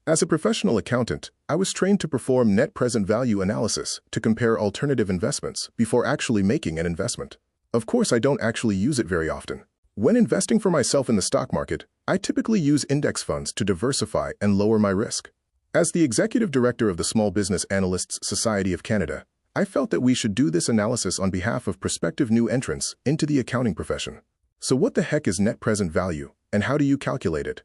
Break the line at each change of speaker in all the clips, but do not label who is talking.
As a professional accountant, I was trained to perform net present value analysis to compare alternative investments before actually making an investment. Of course, I don't actually use it very often. When investing for myself in the stock market, I typically use index funds to diversify and lower my risk. As the executive director of the Small Business Analysts Society of Canada, I felt that we should do this analysis on behalf of prospective new entrants into the accounting profession. So what the heck is net present value, and how do you calculate it?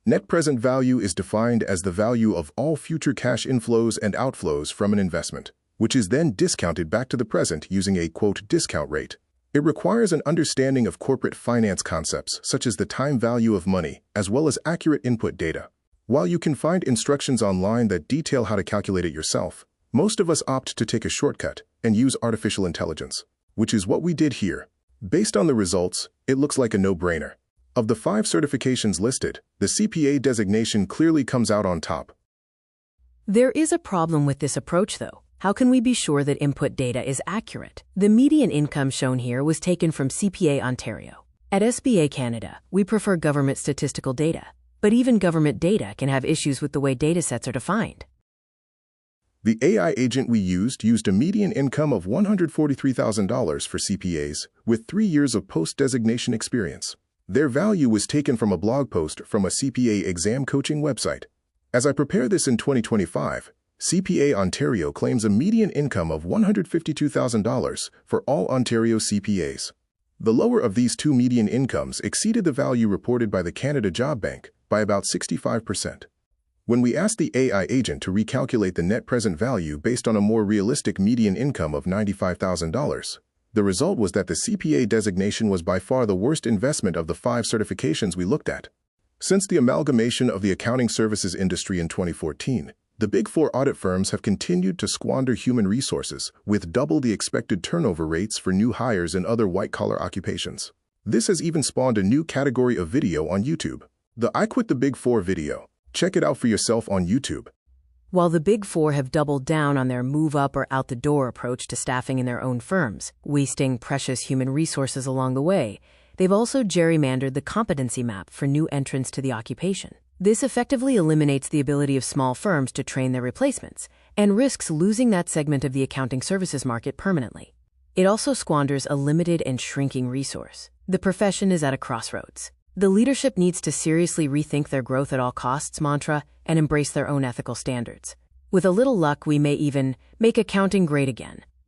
Net present value is defined as the value of all future cash inflows and outflows from an investment, which is then discounted back to the present using a, quote, discount rate. It requires an understanding of corporate finance concepts such as the time value of money, as well as accurate input data. While you can find instructions online that detail how to calculate it yourself, most of us opt to take a shortcut and use artificial intelligence, which is what we did here. Based on the results, it looks like a no-brainer. Of the 5 certifications listed, the CPA designation clearly comes out on top.
There is a problem with this approach, though. How can we be sure that input data is accurate? The median income shown here was taken from CPA Ontario. At SBA Canada, we prefer government statistical data, but even government data can have issues with the way datasets are defined.
The AI agent we used a median income of $143,000 for CPAs with 3 years of post-designation experience. Their value was taken from a blog post from a CPA exam coaching website. As I prepare this in 2025, CPA Ontario claims a median income of $152,000 for all Ontario CPAs. The lower of these 2 median incomes exceeded the value reported by the Canada Job Bank by about 65%. When we asked the AI agent to recalculate the net present value based on a more realistic median income of $95,000, the result was that the CPA designation was by far the worst investment of the 5 certifications we looked at. Since the amalgamation of the accounting services industry in 2014, the Big Four audit firms have continued to squander human resources with double the expected turnover rates for new hires in other white-collar occupations. This has even spawned a new category of video on YouTube, the I Quit the Big Four video. Check it out for yourself on YouTube.
While the Big Four have doubled down on their move-up or out-the-door approach to staffing in their own firms, wasting precious human resources along the way, they've also gerrymandered the competency map for new entrants to the occupation. This effectively eliminates the ability of small firms to train their replacements and risks losing that segment of the accounting services market permanently. It also squanders a limited and shrinking resource. The profession is at a crossroads. The leadership needs to seriously rethink their growth at all costs mantra and embrace their own ethical standards. With a little luck, we may even make accounting great again.